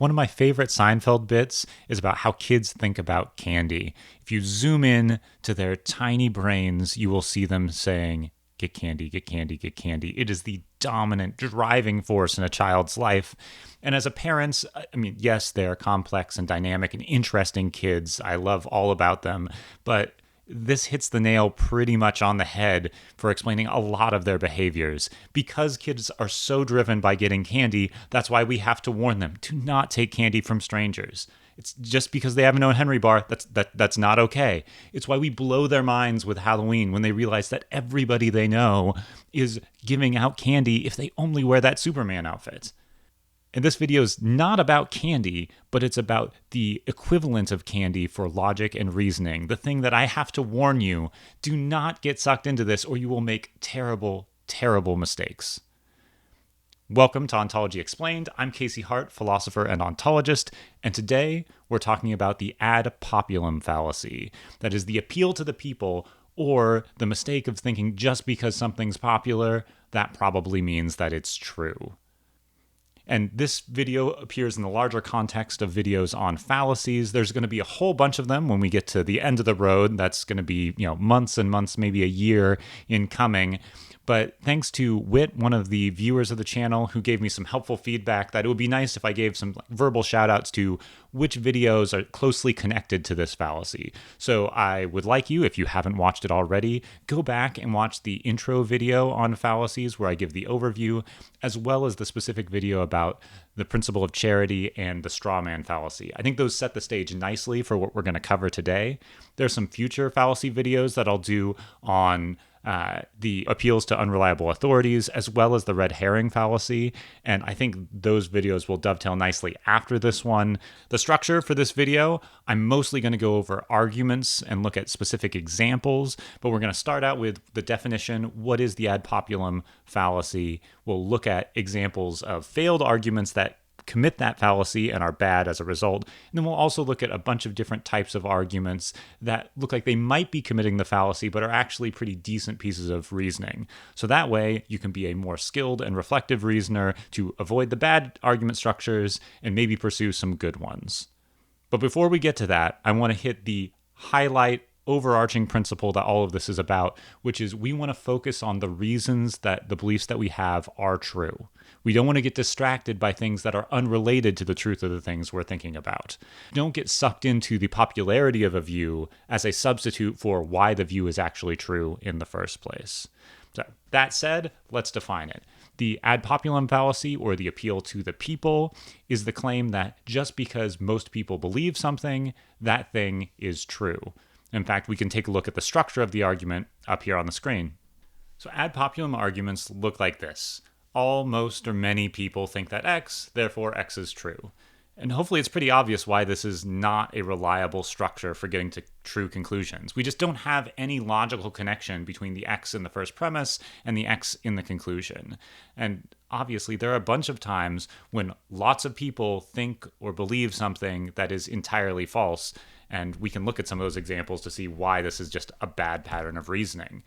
One of my favorite Seinfeld bits is about how kids think about candy. If you zoom in to their tiny brains, you will see them saying, get candy, get candy, get candy. It is the dominant driving force in a child's life. And as a parent, I mean, yes, they're complex and dynamic and interesting kids. I love all about them. But this hits the nail pretty much on the head for explaining a lot of their behaviors. Because kids are so driven by getting candy, that's why we have to warn them to not take candy from strangers. It's just because they haven't known Henry bar, that's not okay. It's why we blow their minds with Halloween when they realize that everybody they know is giving out candy if they only wear that Superman outfit. And this video is not about candy, but it's about the equivalent of candy for logic and reasoning. The thing that I have to warn you, do not get sucked into this or you will make terrible, terrible mistakes. Welcome to Ontology Explained. I'm Casey Hart, philosopher and ontologist, and today we're talking about the Ad Populum Fallacy. That is the appeal to the people, or the mistake of thinking just because something's popular, that probably means that it's true. And this video appears in the larger context of videos on fallacies. There's going to be a whole bunch of them when we get to the end of the road. That's going to be, months and months, maybe a year in coming. But thanks to Whit, one of the viewers of the channel, who gave me some helpful feedback that it would be nice if I gave some verbal shout outs to which videos are closely connected to this fallacy. So I would like you, if you haven't watched it already, go back and watch the intro video on fallacies where I give the overview, as well as the specific video about the principle of charity and the straw man fallacy. I think those set the stage nicely for what we're going to cover today. There's some future fallacy videos that I'll do on the appeals to unreliable authorities, as well as the red herring fallacy. And I think those videos will dovetail nicely after this one. The structure for this video, I'm mostly going to go over arguments and look at specific examples, but we're going to start out with the definition. What is the ad populum fallacy? We'll look at examples of failed arguments that commit that fallacy and are bad as a result. And then we'll also look at a bunch of different types of arguments that look like they might be committing the fallacy, but are actually pretty decent pieces of reasoning. So that way you can be a more skilled and reflective reasoner to avoid the bad argument structures and maybe pursue some good ones. But before we get to that, I want to hit the highlight overarching principle that all of this is about, which is we want to focus on the reasons that the beliefs that we have are true. We don't want to get distracted by things that are unrelated to the truth of the things we're thinking about. Don't get sucked into the popularity of a view as a substitute for why the view is actually true in the first place. So that said, let's define it. The ad populum fallacy, or the appeal to the people, is the claim that just because most people believe something, that thing is true. In fact, we can take a look at the structure of the argument up here on the screen. So ad populum arguments look like this. All, most, or many people think that X, therefore X is true. And hopefully it's pretty obvious why this is not a reliable structure for getting to true conclusions. We just don't have any logical connection between the X in the first premise and the X in the conclusion. And obviously there are a bunch of times when lots of people think or believe something that is entirely false, and we can look at some of those examples to see why this is just a bad pattern of reasoning.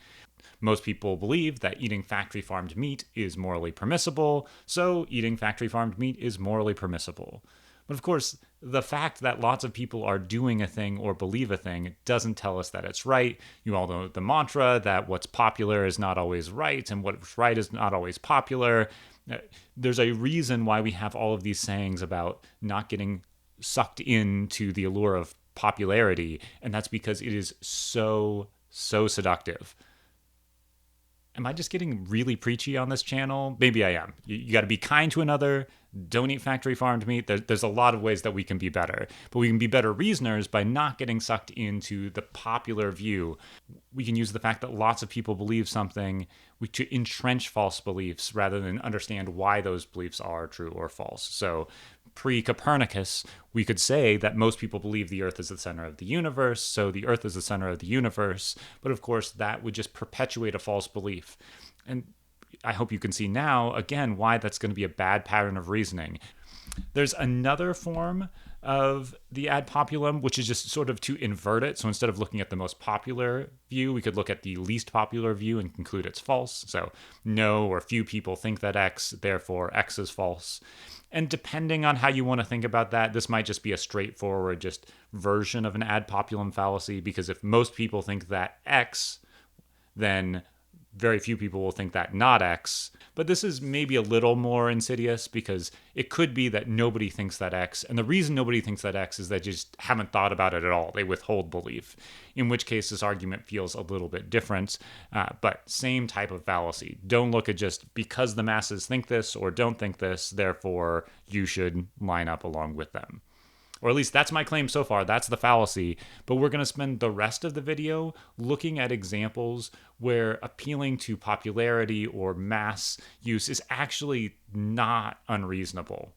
Most people believe that eating factory-farmed meat is morally permissible, so eating factory-farmed meat is morally permissible. But of course, the fact that lots of people are doing a thing or believe a thing doesn't tell us that it's right. You all know the mantra that what's popular is not always right, and what's right is not always popular. There's a reason why we have all of these sayings about not getting sucked into the allure of popularity, and that's because it is so seductive. Am I just getting really preachy on this channel? Maybe I am. You got to be kind to another. Don't eat factory farmed meat. There's a lot of ways that we can be better. But we can be better reasoners by not getting sucked into the popular view. We can use the fact that lots of people believe something to entrench false beliefs rather than understand why those beliefs are true or false. So pre-Copernicus, we could say that most people believe the Earth is the center of the universe, so the Earth is the center of the universe. But of course, that would just perpetuate a false belief. And I hope you can see now, again, why that's going to be a bad pattern of reasoning. There's another form of the ad populum, which is just sort of to invert it. So instead of looking at the most popular view, we could look at the least popular view and conclude it's false. So no or few people think that X, therefore X is false. And depending on how you want to think about that, this might just be a straightforward just version of an ad populum fallacy, because if most people think that X, then very few people will think that not X. But this is maybe a little more insidious, because it could be that nobody thinks that X. And the reason nobody thinks that X is they just haven't thought about it at all. They withhold belief, in which case this argument feels a little bit different. But same type of fallacy. Don't look at just because the masses think this or don't think this, therefore you should line up along with them. Or at least that's my claim so far. That's the fallacy. But we're going to spend the rest of the video looking at examples where appealing to popularity or mass use is actually not unreasonable.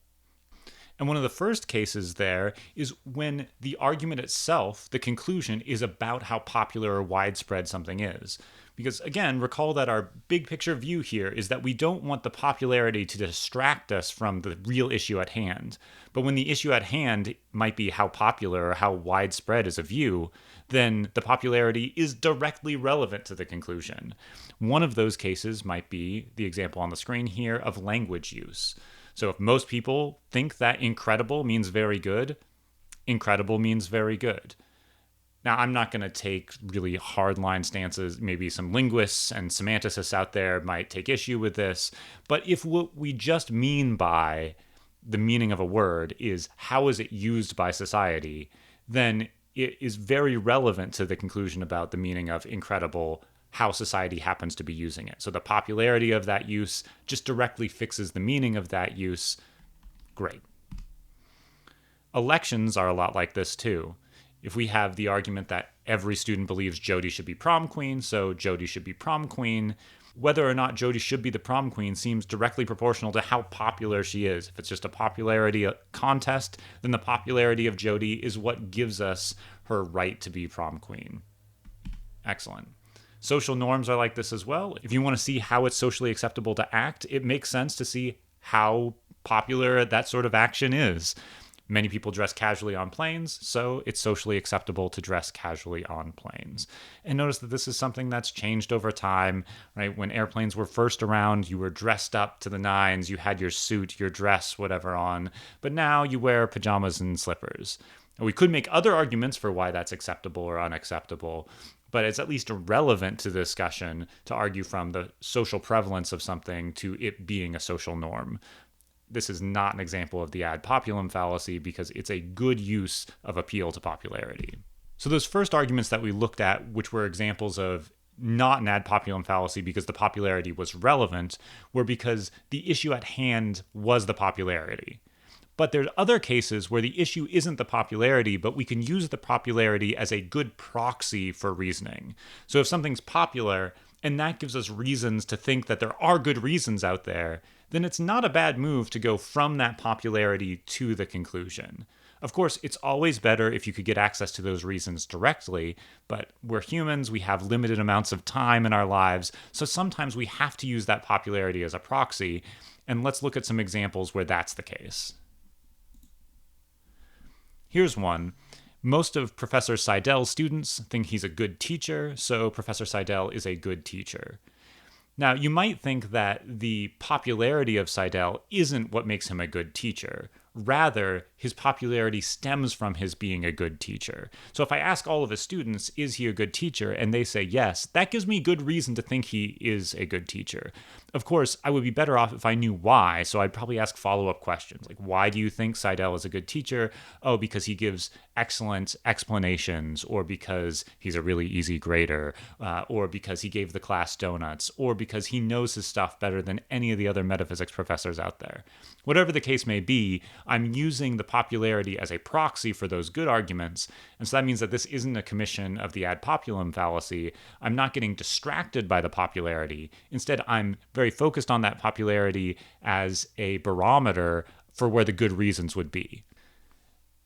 And one of the first cases there is when the argument itself, the conclusion, is about how popular or widespread something is. Because again, recall that our big picture view here is that we don't want the popularity to distract us from the real issue at hand. But when the issue at hand might be how popular or how widespread is a view, then the popularity is directly relevant to the conclusion. One of those cases might be the example on the screen here of language use. So if most people think that incredible means very good, incredible means very good. Now, I'm not going to take really hardline stances. Maybe some linguists and semanticists out there might take issue with this. But if what we just mean by the meaning of a word is how is it used by society, then it is very relevant to the conclusion about the meaning of incredible, how society happens to be using it. So the popularity of that use just directly fixes the meaning of that use. Great. Elections are a lot like this too. If we have the argument that every student believes Jody should be prom queen, so Jody should be prom queen, whether or not Jody should be the prom queen seems directly proportional to how popular she is. If it's just a popularity contest, then the popularity of Jody is what gives us her right to be prom queen. Excellent. Social norms are like this as well. If you want to see how it's socially acceptable to act, it makes sense to see how popular that sort of action is. Many people dress casually on planes, so it's socially acceptable to dress casually on planes. And notice that this is something that's changed over time, right? When airplanes were first around, you were dressed up to the nines, you had your suit, your dress, whatever on, but now you wear pajamas and slippers. And we could make other arguments for why that's acceptable or unacceptable, but it's at least relevant to the discussion to argue from the social prevalence of something to it being a social norm. This is not an example of the ad populum fallacy because it's a good use of appeal to popularity. So those first arguments that we looked at, which were examples of not an ad populum fallacy because the popularity was relevant, were because the issue at hand was the popularity. But there's other cases where the issue isn't the popularity, but we can use the popularity as a good proxy for reasoning. So if something's popular, and that gives us reasons to think that there are good reasons out there, then it's not a bad move to go from that popularity to the conclusion. Of course, it's always better if you could get access to those reasons directly, but we're humans, we have limited amounts of time in our lives, so sometimes we have to use that popularity as a proxy, and let's look at some examples where that's the case. Here's one. Most of Professor Seidel's students think he's a good teacher, so Professor Seidel is a good teacher. Now, you might think that the popularity of Seidel isn't what makes him a good teacher. Rather, his popularity stems from his being a good teacher. So if I ask all of his students, is he a good teacher? And they say yes, that gives me good reason to think he is a good teacher. Of course, I would be better off if I knew why, so I'd probably ask follow-up questions. Like, why do you think Seidel is a good teacher? Oh, because he gives excellent explanations, or because he's a really easy grader, or because he gave the class donuts, or because he knows his stuff better than any of the other metaphysics professors out there. Whatever the case may be, I'm using the popularity as a proxy for those good arguments, and so that means that this isn't a commission of the ad populum fallacy. I'm not getting distracted by the popularity. Instead, I'm very focused on that popularity as a barometer for where the good reasons would be.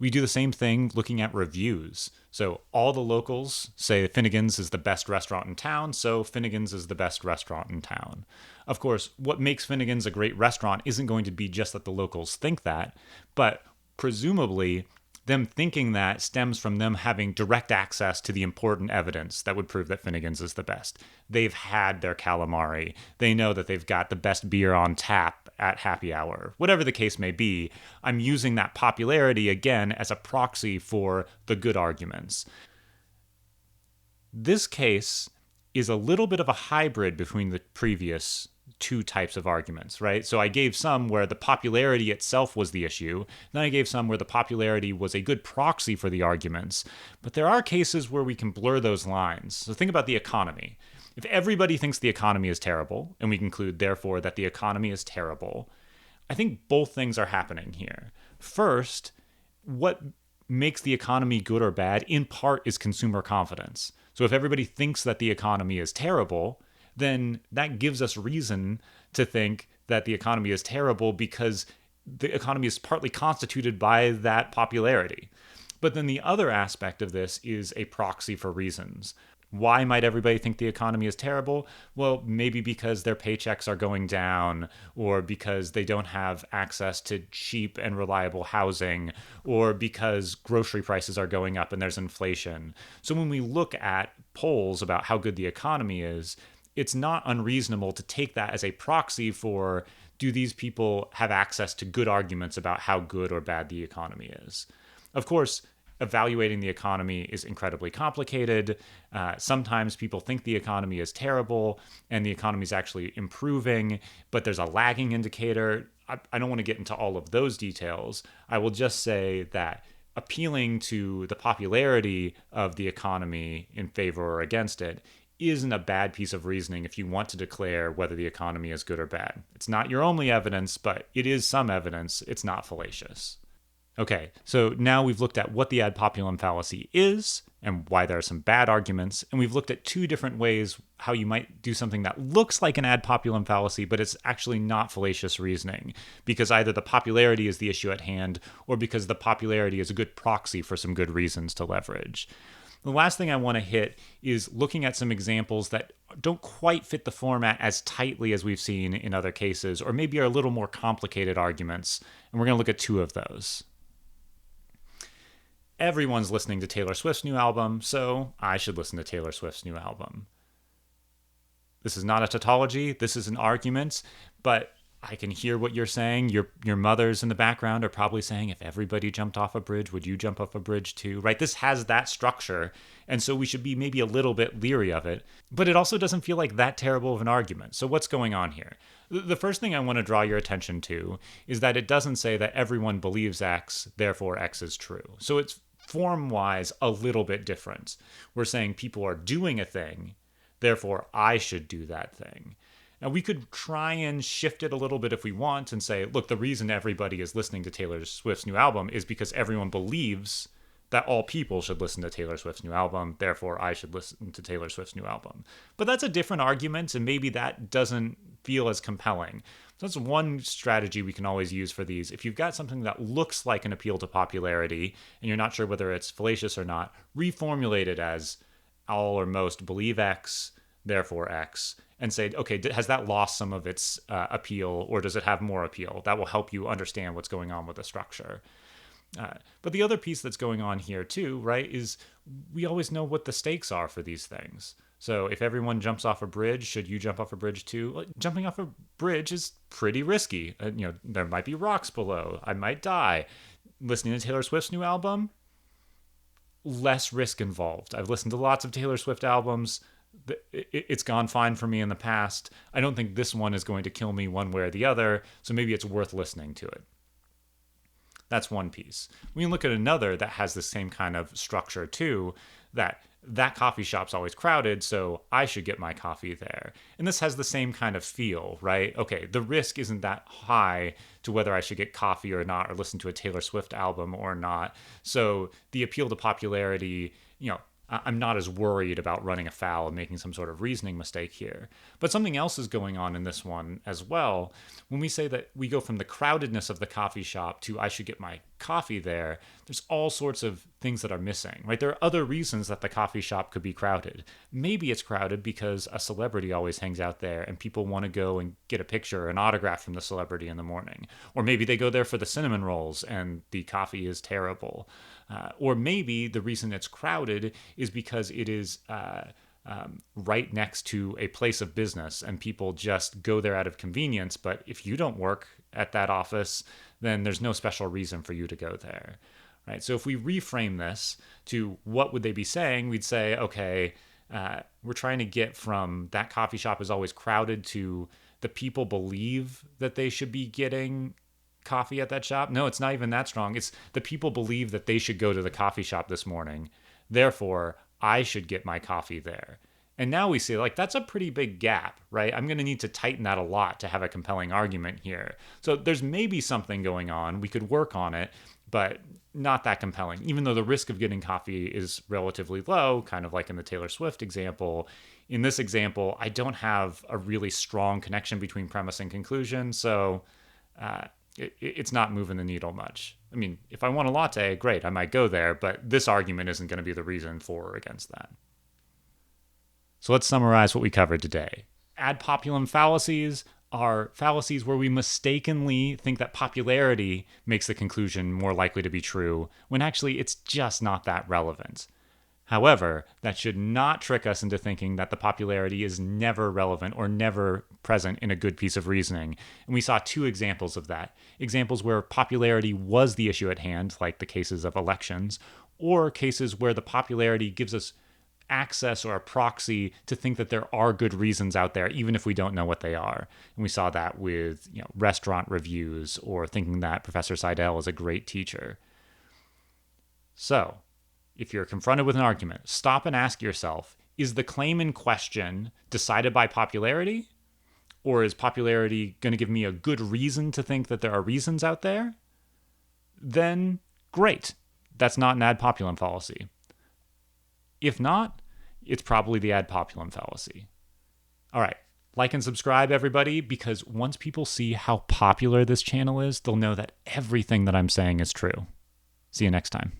We do the same thing looking at reviews. So all the locals say Finnegan's is the best restaurant in town, so Finnegan's is the best restaurant in town. Of course, what makes Finnegan's a great restaurant isn't going to be just that the locals think that, but presumably them thinking that stems from them having direct access to the important evidence that would prove that Finnegan's is the best. They've had their calamari. They know that they've got the best beer on tap at happy hour. Whatever the case may be, I'm using that popularity again as a proxy for the good arguments. This case is a little bit of a hybrid between the previous two types of arguments, right? So I gave some where the popularity itself was the issue. Then I gave some where the popularity was a good proxy for the arguments. But there are cases where we can blur those lines. So think about the economy. If everybody thinks the economy is terrible, and we conclude, therefore, that the economy is terrible, I think both things are happening here. First, what makes the economy good or bad, in part, is consumer confidence. So if everybody thinks that the economy is terrible, then that gives us reason to think that the economy is terrible because the economy is partly constituted by that popularity. But then the other aspect of this is a proxy for reasons. Why might everybody think the economy is terrible? Well, maybe because their paychecks are going down, or because they don't have access to cheap and reliable housing, or because grocery prices are going up and there's inflation. So when we look at polls about how good the economy is, it's not unreasonable to take that as a proxy for, do these people have access to good arguments about how good or bad the economy is? Of course, evaluating the economy is incredibly complicated. Sometimes people think the economy is terrible and the economy is actually improving, but there's a lagging indicator. I don't want to get into all of those details. I will just say that appealing to the popularity of the economy in favor or against it isn't a bad piece of reasoning if you want to declare whether the economy is good or bad. It's not your only evidence, but it is some evidence. It's not fallacious. Okay, so now we've looked at what the ad populum fallacy is and why there are some bad arguments, and we've looked at two different ways how you might do something that looks like an ad populum fallacy, but it's actually not fallacious reasoning, because either the popularity is the issue at hand, or because the popularity is a good proxy for some good reasons to leverage. The last thing I want to hit is looking at some examples that don't quite fit the format as tightly as we've seen in other cases, or maybe are a little more complicated arguments, and we're going to look at two of those. Everyone's listening to Taylor Swift's new album, so I should listen to Taylor Swift's new album. This is not a tautology, this is an argument, but I can hear what you're saying. Your mothers in the background are probably saying, if everybody jumped off a bridge, would you jump off a bridge too? Right? This has that structure, and so we should be maybe a little bit leery of it, but it also doesn't feel like that terrible of an argument. So what's going on here? The first thing I want to draw your attention to is that it doesn't say that everyone believes X, therefore X is true. So it's form-wise a little bit different. We're saying people are doing a thing, therefore I should do that thing. Now, we could try and shift it a little bit if we want and say, look, the reason everybody is listening to Taylor Swift's new album is because everyone believes that all people should listen to Taylor Swift's new album, therefore I should listen to Taylor Swift's new album. But that's a different argument, and maybe that doesn't feel as compelling. So that's one strategy we can always use for these. If you've got something that looks like an appeal to popularity, and you're not sure whether it's fallacious or not, reformulate it as all or most believe X, therefore X, and say, okay, has that lost some of its appeal, or does it have more appeal? That will help you understand what's going on with the structure. But the other piece that's going on here too, right, is we always know what the stakes are for these things. So if everyone jumps off a bridge, should you jump off a bridge too? Like, jumping off a bridge is pretty risky. There might be rocks below. I might die. Listening to Taylor Swift's new album, less risk involved. I've listened to lots of Taylor Swift albums. It's gone fine for me in the past. I don't think this one is going to kill me one way or the other, so maybe it's worth listening to it. That's one piece. We can look at another that has the same kind of structure too, that coffee shop's always crowded, so I should get my coffee there. And this has the same kind of feel, right? Okay, the risk isn't that high to whether I should get coffee or not, or listen to a Taylor Swift album or not. So the appeal to popularity, I'm not as worried about running afoul and making some sort of reasoning mistake here. But something else is going on in this one as well. When we say that we go from the crowdedness of the coffee shop to I should get my coffee there, there's all sorts of things that are missing, right? There are other reasons that the coffee shop could be crowded. Maybe it's crowded because a celebrity always hangs out there and people want to go and get a picture, an autograph from the celebrity in the morning. Or maybe they go there for the cinnamon rolls and the coffee is terrible. Or maybe the reason it's crowded is because it is right next to a place of business and people just go there out of convenience. But if you don't work at that office, then there's no special reason for you to go there. Right? So if we reframe this to what would they be saying, we'd say, okay, we're trying to get from that coffee shop is always crowded to the people believe that they should be getting coffee at that shop. No, it's not even that strong. It's the people believe that they should go to the coffee shop this morning. Therefore, I should get my coffee there. And now we see, like, that's a pretty big gap, right? I'm going to need to tighten that a lot to have a compelling argument here. So there's maybe something going on. We could work on it, but not that compelling. Even though the risk of getting coffee is relatively low, kind of like in the Taylor Swift example. In this example, I don't have a really strong connection between premise and conclusion, so it's not moving the needle much. I mean, if I want a latte, great, I might go there, but this argument isn't going to be the reason for or against that. So let's summarize what we covered today. Ad populum fallacies are fallacies where we mistakenly think that popularity makes the conclusion more likely to be true, when actually it's just not that relevant. However, that should not trick us into thinking that the popularity is never relevant or never present in a good piece of reasoning. And we saw two examples of that. Examples where popularity was the issue at hand, like the cases of elections, or cases where the popularity gives us access or a proxy to think that there are good reasons out there, even if we don't know what they are. And we saw that with restaurant reviews or thinking that Professor Seidel is a great teacher. So, if you're confronted with an argument, stop and ask yourself, is the claim in question decided by popularity? Or is popularity going to give me a good reason to think that there are reasons out there? Then, great. That's not an ad populum fallacy. If not, it's probably the ad populum fallacy. All right, like and subscribe, everybody, because once people see how popular this channel is, they'll know that everything that I'm saying is true. See you next time.